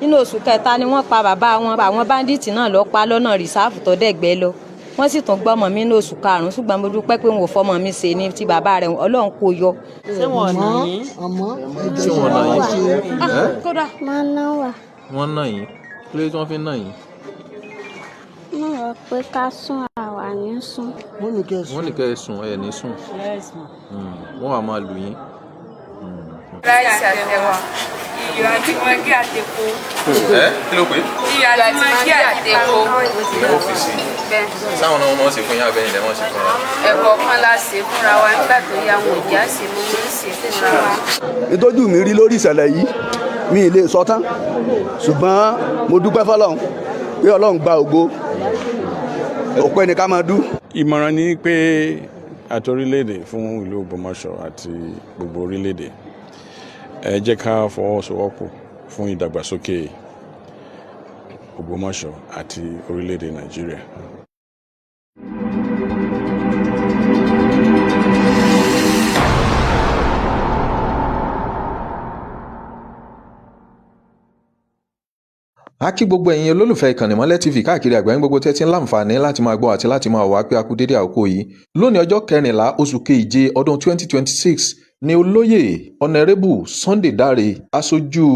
nínú oṣù kẹta ni wọ́n pa bàbá wọn àwọn báńdíìtì náà lọ pa lọ́nà rìsáàfù tó dẹ̀gbẹ́ lọ wọ́n sì tún gbọ́mọ mi ní oṣù karùn-ún ṣùgbọ́n mo dúpẹ́ pé wọn ò fọmọ mi ṣe ní ti bàbá rẹ̀ Ọlọ́run kò yọ. ṣé wọn nà yín? ṣé wọn nà yín? kódà wọ́n nà yín kí ló tí wọ́n fi nà yín? mo rò pé ká sún àwa ní sùn. wọ́n ní kẹ́ ẹ sùn ẹ̀ ní sùn wọ́n wà máa lù yín. ráìsì àtẹwà iyọ̀ àti mọ́gí àtẹ̀kọ́. kí ló pé? iyọ̀ àti mọ́gí àtẹ̀kọ́. ọ́fíìsì sáwọn náà wọ́n ṣe fún yín abẹ́yìn lẹ́wọ̀n ṣe fúnra. ẹ̀kọ́ kan la ṣe fúnra wa nígbà tó yá wọn ò já ṣe mo ń ṣe fúnra wa. ìtọ́jú mi rí lórí ìṣẹ̀lẹ̀ yìí mi ì lè sọ tán ṣùgbọ́n mo dúpẹ́ fọlọ́run pé Ọlọ́run gba ògo òpẹ́ ni ká máa dú. ìmọ̀ràn ni pé àti orílẹ̀-èdè fún ìlú Ògbómọ̀ṣọ́ àti gbogbo orílẹ̀-èdè ẹ jẹ́ ká fọwọ́sowọ́pọ̀ fún ìdàgbàsókè Ògbómọ̀ṣọ́ àti orílẹ̀-èdè Nàìjíríà. A kí gbogbo ẹ̀yin olólùfẹ́ ìkànnì Ìmọ́lẹ̀ TV káàkiri àgbáyé gbogbo tẹ́tí ń láǹfààní láti máa gbọ́ àti láti máa wá pé a kú dédé àkókò yìí. Lónìí ọjọ́ 14 oṣù keje ọdún 2026 ni olóyè Honorable Sunday Dare aṣojú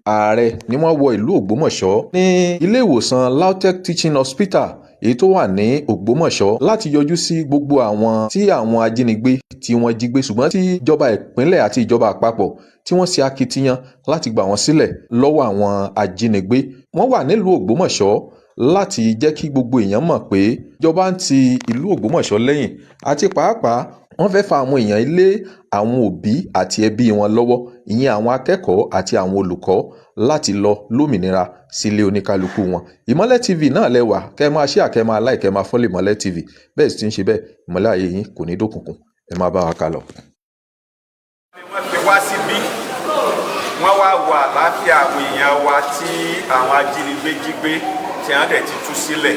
ààrẹ ni wọ́n wọ ìlú Ògbómọ̀ṣọ́ ní ilé ìwòsàn Lautech Teaching Hospital èyí tó wà ní Ògbómọ̀ṣọ́ láti yọjú sí gbogbo àwọn tí àwọn ajínigbé tí wọ́n jí gbé ṣùgbọ́n tí ìjọba ìpínlẹ̀ àti ìjọba àpapọ̀ tí wọ́n ṣe akitiyan láti gbà wọ́n sílẹ̀ lọ́wọ́ àwọn ajínigbé. Wọ́n wà nílùú Ògbómọ̀ṣọ́ láti jẹ́ kí gbogbo èèyàn mọ̀ pé ìjọba ń ti ìlú Ògbómọ̀ṣọ́ lẹ́yìn àti pàápàá wọ́n fẹ́ fa àwọn èèyàn ilé àwọn òbí àti ẹbí wọn lọ́wọ́ ìyẹn àwọn akẹ́kọ̀ọ́ àti àwọn olùkọ́ láti lọ lómìnira sílé oníkálukú wọn. Ìmọ́lẹ̀ TV náà lẹ́wà kẹ́ máa share kẹ́ máa like kẹ́ máa follow Ìmọ́lẹ̀ TV bẹ́ẹ̀ sì ti ń ṣe bẹ́ẹ̀ ìmọ́lẹ̀ ayé yín kò ní dókùnkùn ẹ máa bá wa ká lọ. wọ́n ti wá síbí wọ́n wá wọ àlàáfíà àwọn èèyàn wa tí àwọn ajínigbé jí gbé tí wọ́n dẹ̀ ti tú sílẹ̀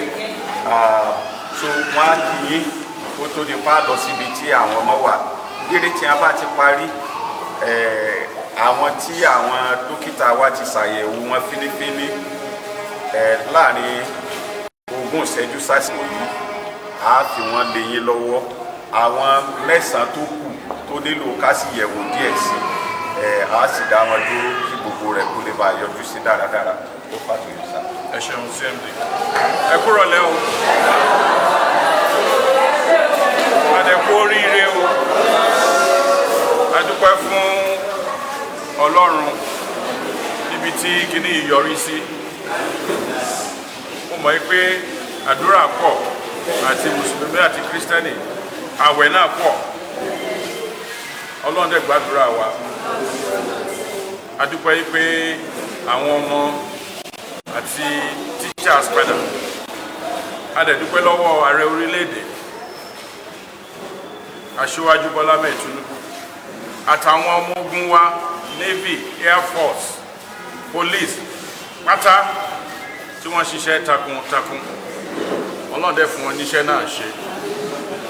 so wọ́n á kì í kó tó di pa lọ síbi tí àwọn ọmọ wà eré tí wọ́n bá ti parí àwọn tí àwọn dókítà wa ti ṣàyẹ̀wò wọn fínífíní láàrin 20 ìṣẹ́jú sásìkò yìí á fi wọ́n lé yín lọ́wọ́ àwọn 9 tó kù tó nílò ká sì yẹ̀wò díẹ̀ sí á sì dá wọn dúró kí gbogbo rẹ̀ kó lè bá yọjú sí dáradára ó pàtàkì sá. ẹ ṣeun CMD ẹ kúrò lẹ́ o adẹ̀kú oríire o a dúpẹ́ fún Ọlọ́run níbi tí kíní ìyọrí sí ó mọ̀ pé àdúrà pọ̀ àti mùsùlùmí àti kírísítẹ́nì àwẹ̀ náà pọ̀ Ọlọ́run dẹ̀ gbàdúrà wa a dúpẹ́ pé àwọn ọmọ àti teachers padà a dẹ̀ dúpẹ́ lọ́wọ́ ààrẹ orílẹ̀-èdè Aṣíwájú Bọ́lá Ahmed Tinubu àtàwọn ọmọ ogun wa Navy, Air Force, Police pátá tí wọ́n ṣiṣẹ́ takuntakun Ọlọ́run dẹ̀ fún wọn níṣẹ́ náà ṣe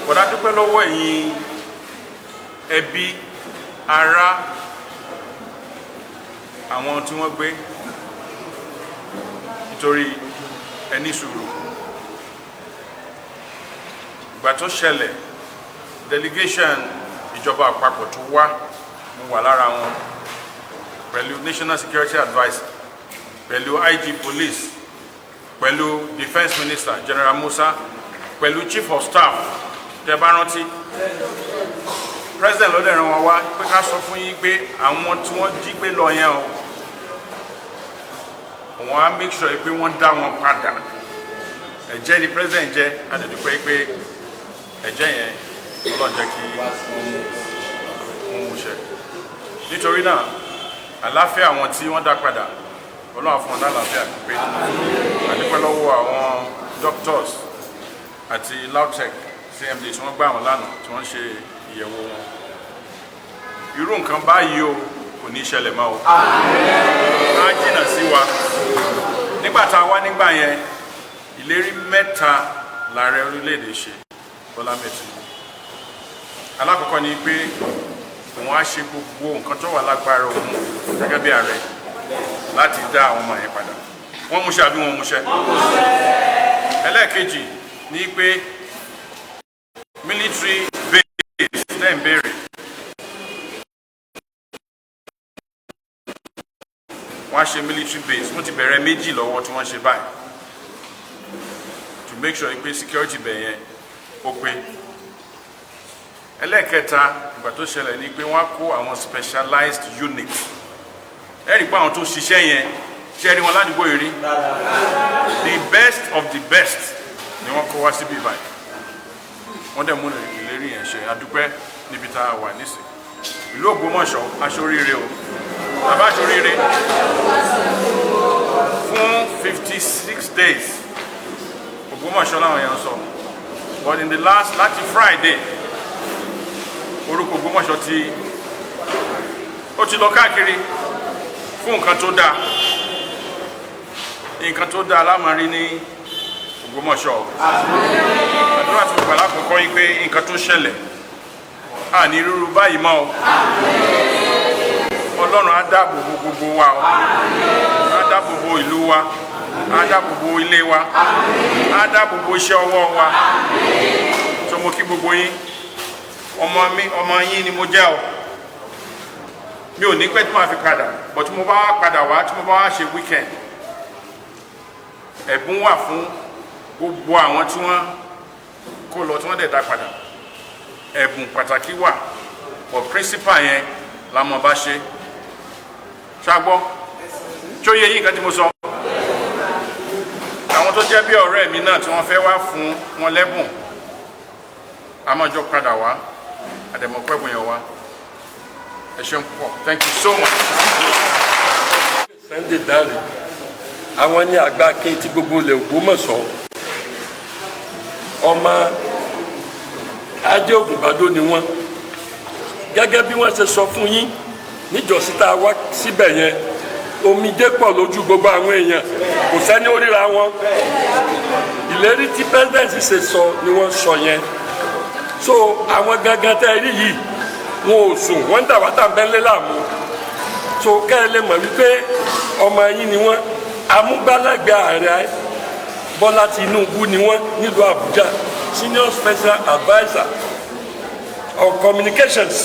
bọ̀dá dúpẹ́ lọ́wọ́ ẹ̀yin ẹbí ará àwọn tí wọ́n gbé nítorí ẹni sùúrù ìgbà tó ṣẹlẹ̀ delegation ìjọba àpapọ̀ tó wá mo wà lára wọn pẹ̀lú National Security Adviser pẹ̀lú IG Police pẹ̀lú Defence Minister General Musa pẹ̀lú Chief of Staff tẹ́ bá rántí President ló dẹ̀ rán wọn wá pé ká sọ fún yín pé àwọn tí wọ́n jí gbé lọ yẹn o wọ́n á make sure pé wọ́n dá wọn padà ẹ̀jẹ̀ ni President jẹ́ adẹ̀dùpẹ́ pé ẹ̀jẹ̀ yẹn Ọlọ́run jẹ́ kí wọ́n mú ṣẹ nítorí náà àlàáfíà àwọn tí wọ́n dá padà Ọlọ́run fún wọn lálàáfíà pípé adúpẹ́ lọ́wọ́ àwọn doctors àti Lautech CMD tí wọ́n gbà wọn lánàá tí wọ́n ṣe ìyẹ̀wò wọn irú nǹkan báyìí o kò ní ṣẹlẹ̀ mọ́ o á jìnà sí wa nígbà tá a wá nígbà yẹn ìlérí 3 láàrẹ orílẹ̀-èdè ṣe Bọ́lá Ahmed Tinubu alákọ̀ọ́kọ́ ni pé òun á ṣe gbogbo nǹkan tó wà lágbára òun gẹ́gẹ́ bí ààrẹ láti dá àwọn ọmọ yẹn padà. Wọ́n múṣẹ́ àbí wọ́n múṣẹ́? Ẹlẹ́ẹ̀kejì ní pé military base tẹ́ ń béèrè. Wọ́n á ṣe military base, wọ́n ti bẹ̀rẹ̀ méjì lọ́wọ́ tí wọ́n ṣe báyìí to make sure pé security bẹ̀ yẹn ó pé. Ẹlẹ́ẹ̀kẹta ìgbà tó ṣẹlẹ̀ ni pé wọ́n á kó àwọn specialized unit. Ẹ rí pé àwọn tó ṣiṣẹ́ yẹn ṣe rí wọn ládùúgbò yìí rí. The best of the best ni wọ́n kó wá síbí báyìí. Wọ́n dẹ̀ mú ìlérí yẹn ṣe. Adúpẹ́ níbi tá a wà nísìnyí. Ìlú Ògbómọ̀ṣọ́ aṣoríire o. Bàbá aṣoríire fún 56 days. Ògbómọ̀ṣọ́ làwọn èèyàn sọ. But in the láti Friday, orúkọ Ògbómọ̀ṣọ́ ó ti lọ káàkiri fún nǹkan tó dáa. Nǹkan tó dáa la máa rí ní Ògbómọ̀ṣọ́. Àdúrà tí mo gbà lákòókò yìí pé nǹkan tó ṣẹlẹ̀ à ní rúru báyìí mọ́ o. Ọlọ́run á dáàbò bo gbogbo wa o. Á dáàbò bo ìlú wa. Á dáàbò bo ilé wa. Á dáàbò bo iṣẹ́ ọwọ́ wa. So mo kí gbogbo yín. Ọmọ yín ni mo jẹ́ o. Mi ò ní pẹ́ tí màá fi padà, but tí mo bá padà wá, tí mo bá wá ṣe weekend, ẹ̀bùn wà fún gbogbo àwọn tí wọ́n kó lọ tí wọ́n dẹ̀ dá padà. Ẹ̀bùn pàtàkì wà, but principal yẹn la mọ̀ bá ṣe. Ṣàgbọ́, tí ó yẹ yín nǹkan tí mo sọ. Àwọn tó jẹ́ bí ọ̀rẹ́ mi náà tí wọ́n fẹ́ wá fún wọn lẹ́bùn, a máa jọ padà wá, àdẹ̀mọ̀pẹ́bùn yẹn wá. Ẹ ṣeun púpọ̀. Thank you so much. Sunday Dare, àwọn ní àgbà kin tí gbogbo ilẹ̀ Ògbómọ̀ṣọ́. Ọmọ Ajé Ògùnbádó ni wọ́n. Gẹ́gẹ́ bí wọ́n ṣe sọ fún yín níjọ́sí tá a wá síbẹ̀ yẹn, omijé pọ̀ lójú gbogbo àwọn èèyàn, kò sẹ́ni ó ríra wọn. Ìlérí tí pẹ́sidẹ̀ntì ṣe sọ ni wọ́n sọ yẹn. So àwọn gangan tẹ́ rí yìí wọn ò sùn, wọ́n ń dà wá tà ń bẹ́ńlẹ́ láàmú. So kẹ́ ẹ lè mọ̀ wípé ọmọ yín ni wọ́n. Amúgbálẹ́gbẹ̀ẹ́ Ààrẹ Bọ́lá Tinubu ni wọ́n nílùú Àbújá, senior special adviser on communications.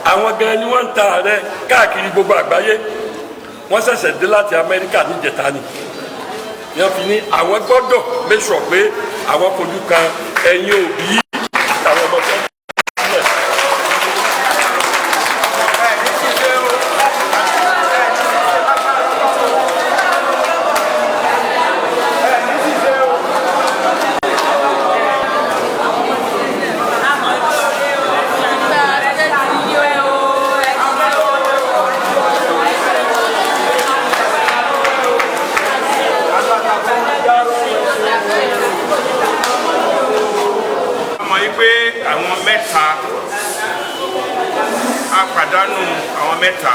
Àwọn gan ni wọ́n ń ta Ààrẹ káàkiri gbogbo àgbáyé. Wọ́n ṣẹ̀ṣẹ̀ dé láti Amẹ́ríkà níjẹta ni. Wọ́n fi ní àwọn gbọ́dọ̀ make sure pé àwọn fojú kan ẹ̀yin òbí àtàwọn ọmọ tó ń bọ̀. A pàdánù àwọn mẹ́ta.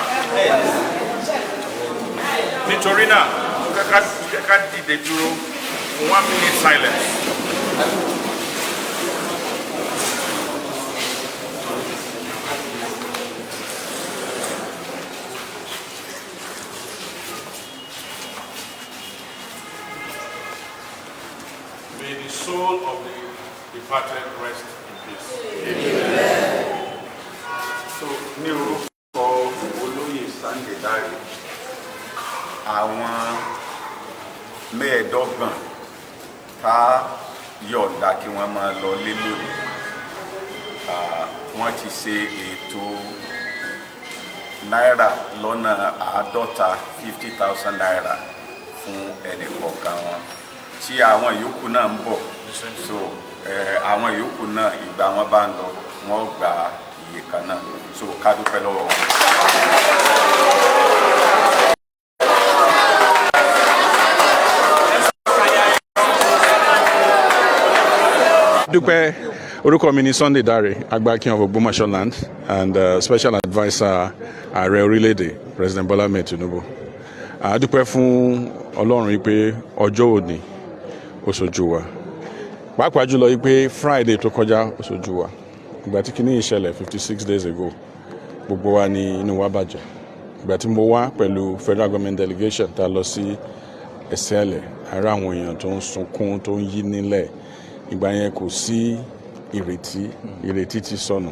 Nítorí náà, ká dìde dúró 1 minute silence. May the soul of the departed rest in peace. Amen. So ní orúkọ olóyè Sunday Dare, àwọn mẹ́ẹ̀ẹ́dọ́gbọ̀n ká yọ̀ǹda kí wọ́n máa lọ lé lónìí. Wọ́n ti ṣe ètò náírà lọ́nà 50,000 naira fún ẹnì kọ̀ọ̀kan wọn, tí àwọn yòókù náà ń bọ̀. So àwọn yòókù náà ìgbà wọn bá ń lọ wọ́n gba iye kan náà. So ká dúpẹ́ lọ́wọ́ wọn. Dúpẹ́, orúkọ mi ni Sunday Dare, Agbakin of Ògbómọ̀ṣọ́ land and special adviser Ààrẹ orílẹ̀-èdè President Bola Ahmed Tinubu. A dúpẹ́ fún Ọlọ́run yìí pé ọjọ́ òní ó ṣojú wa. Pàápàá jùlọ yìí pé Friday tó kọjá ó ṣojú wa. Ìgbà tí kìíní ìṣẹ̀lẹ̀ 56 days ago, gbogbo wa ni inú wa bàjẹ́. ìgbà tí mo wá pẹ̀lú federal government delegation tá a lọ sí Ẹsẹ̀lẹ̀, ara àwọn èèyàn tó ń sunkún tó ń yí nílẹ̀, ìgbà yẹn kò sí ìrètí ti sọnù.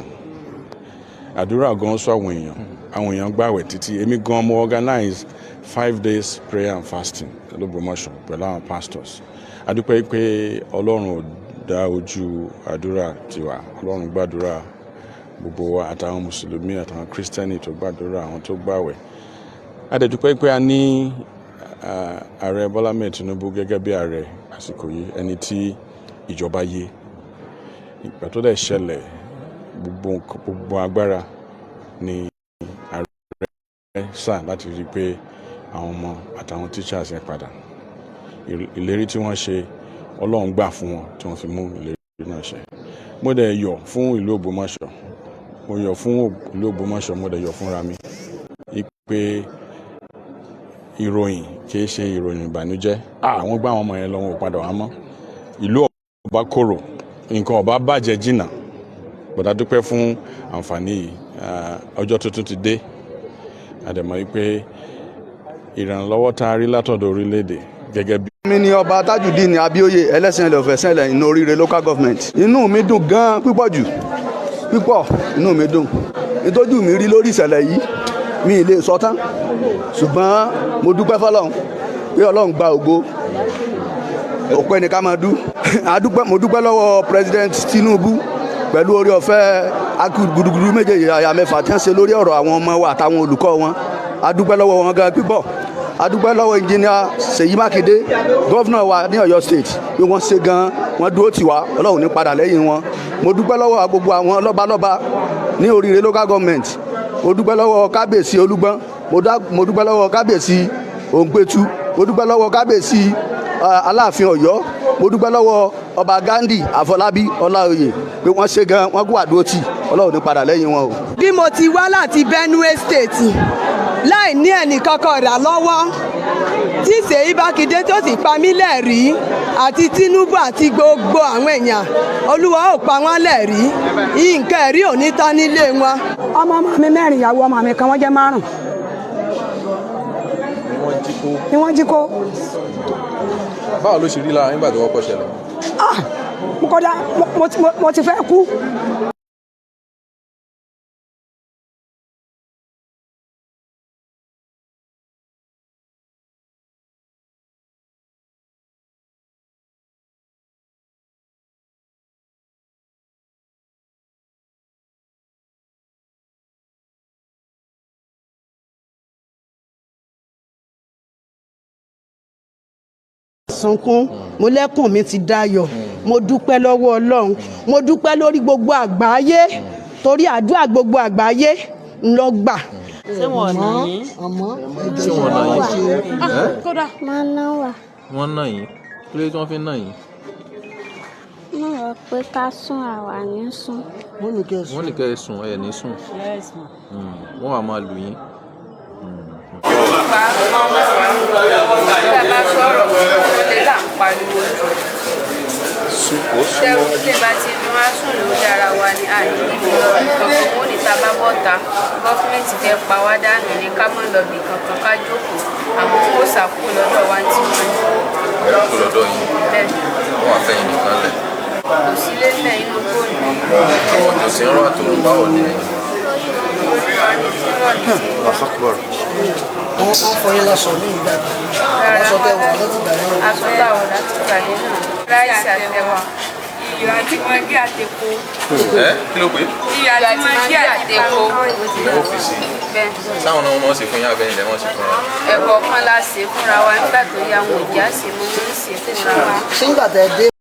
Àdúrà gan sọ àwọn èèyàn gbààwẹ̀ títí. Èmi gan mo organize 5 days prayer and fasting l'Ógbómọ̀ṣọ́ pẹ̀lú àwọn pastors. A dúpẹ́ pé Ọlọ́run ò dá ojú àdúrà tiwa, Ọlọ́run gbàdúrà gbogbo wa àtàwọn mùsùlùmí àtàwọn kírísítẹ́nì tó gbàdúrà, àwọn tó gbààwẹ̀. A dẹ̀ dúpẹ́ pé a ní Ààrẹ Bọ́lá Ahmed Tinubu gẹ́gẹ́ bí ààrẹ àsìkò yìí, ẹni tí ìjọba yé. Ìgbà tó dẹ̀ ṣẹlẹ̀, gbogbo agbára ni ààrẹ sà láti rí pé àwọn ọmọ àtàwọn teachers yẹn padà. Ìlérí tí wọ́n ṣe, Ọlọ́run gbà fún wọn tí wọ́n fi mú ìlérí náà ṣẹ. Mo dẹ̀ yọ̀ fún ìlú Ògbómọ̀ṣọ́, mo dẹ̀ yọ̀ fúnra mi pé ìròyìn kìí ṣe ìròyìn ìbànújẹ́. Àwọn gbá àwọn ọmọ yẹn lọ, wọn ò padà wá mọ́. Ìlú ọba kòrò, nǹkan ọba bàjẹ́ jìnnà. Bọ̀dá dúpẹ́ fún àǹfààní yìí. Ọjọ́ tuntun ti dé. A dẹ̀ mọ̀ pé ìrànlọ́wọ́ tá a rí látọ̀dọ̀ orílẹ̀-èdè gẹ́gẹ́ bí. Mi ni ọba Tajudeen Abíóyè ẹlẹ́sìn ọ̀fẹ́ Ẹsẹ̀lẹ̀ inú Oríire local government. Inú mi dùn gan púpọ̀ inú mi dùn. Ìtọ́jú mi rí lórí ìṣẹ̀lẹ̀ yìí mi ì lè sọ tán, ṣùgbọ́n mo dúpẹ́ fọlọ́run pé Ọlọ́run gba ògo. Ọpẹ́ ni ká máa dú. Mo dúpẹ́ lọ́wọ́ President Tinubu pẹ̀lú orí ọ̀fẹ́ gudugudu méjèèjì àyà mẹ́fà tí wọ́n ṣe lórí ọ̀rọ̀ àwọn ọmọ wa àtàwọn olùkọ́ wọn. A dúpẹ́ lọ́wọ́ wọn gan pípọ̀. A dúpẹ́ lọ́wọ́ Engineer Ṣèyí Mákindé, gọ́vnà wa ní Ọ̀yọ́ state, bí wọ́n ṣe gan, wọ́n dúró tì wá, Ọlọ́run ní padà lẹ́yìn wọn. Mo dúpẹ́ lọ́wọ́ gbogbo àwọn lọ́balọ́ba ní Oríire local government. Mo dúpẹ́ lọ́wọ́ kábíyèsí Olúgbọ́n, mo dúpẹ́ lọ́wọ́ kábíyèsí Òǹgbẹ́tù, mo dúpẹ́ lọ́wọ́ kábíyèsí Aláàfin Ọ̀yọ́, mo dúpẹ́ lọ́wọ́ ọba Ghandi Àfọlábí Ọláoyè pé wọ́n ṣe gan, wọ́n kú àdúró tì, Ọlọ́run ní padà lẹ́yìn wọn o. Bí mo ti wá láti Benue State láì ní ẹnì kankan rà lọ́wọ́, tí Ṣèyí Mákindé tó sì pa mí lẹ́rìí, àti Tinubu àti gbogbo àwọn èèyàn, Olúwa ò pa wọ́n lẹ́rìí, nǹkan ẹ̀rí ò ní tán nílé wọn. Ọmọ mi mẹ́rin, ìyàwó ọmọ mi kan, wọ́n jẹ́ 5. Ni wọ́n jí kó. Báwo ló ṣe rí lára nígbà tó wọ́pọ̀ ṣẹlẹ̀? Mo ti fẹ́ kú. Sunkún, mo lẹ́kùn mi ti dayọ̀, mo dúpẹ́ lọ́wọ́ Ọlọ́run, mo dúpẹ́ lórí gbogbo àgbáyé, torí àdúrà gbogbo àgbáyé ń lọ gbà. Ṣé wọ́n nà yín? Ṣé wọ́n nà yín? Kódà. Máa ná wà. Wọ́n nà yín? Kí ló dé tí wọ́n fi nà yín? Mo rò pé ká sún àwa ní sùn. Wọ́n ní kẹ́ ẹ sùn, ẹ ní sùn. Wọ́n wá máa lù yín. Yorùbá bá sọ̀rọ̀ lè là ń pariwo jù. Tẹ́ bá ti ní wá sùn lórí ara wa ní àyè níbi lọ́bì kankan, wọ́n ní ta bá bọ́ta gọ́fíńmẹ̀ntì fẹ́ pa wá dànù ní ká mọ́ lọ́bì kankan ká jókòó, àmọ́ kó sàkó lọ́dọ̀ wa tí wọ́n ní. Kó lọ́dọ̀ yín. Wọ́n wá fẹ́yìn nìkan lẹ̀. Kò sí lẹ́lẹ̀ inú fóònù. Àwọn ọ̀dọ́ sí ń rọ̀ àtòrò báwo ni? Wọ́n fọ yín lásọ ní ìgbà aṣọ tẹ̀wọ̀ láti gbà yẹn. Aṣọ tẹ̀wọ̀ láti gbà yẹn náà. Ráìsì àtẹwà, iyọ̀ àti mọ́gí àtẹ̀kọ́. Kí ló pé? Iyọ̀ àti mọ́gí àtẹ̀kọ́. Ọ́fíìsì. Sáwọn náà wọ́n sì fún yín abẹ́yìn lẹ́wọ̀n sì fúnra. Ẹ̀kọ́ kan la ṣe fúnra wa nígbà tó yá wọn ò já ṣe mọ́ wọ́n ń ṣe fúnra wa. Ṣé ń gbà tẹ́ dé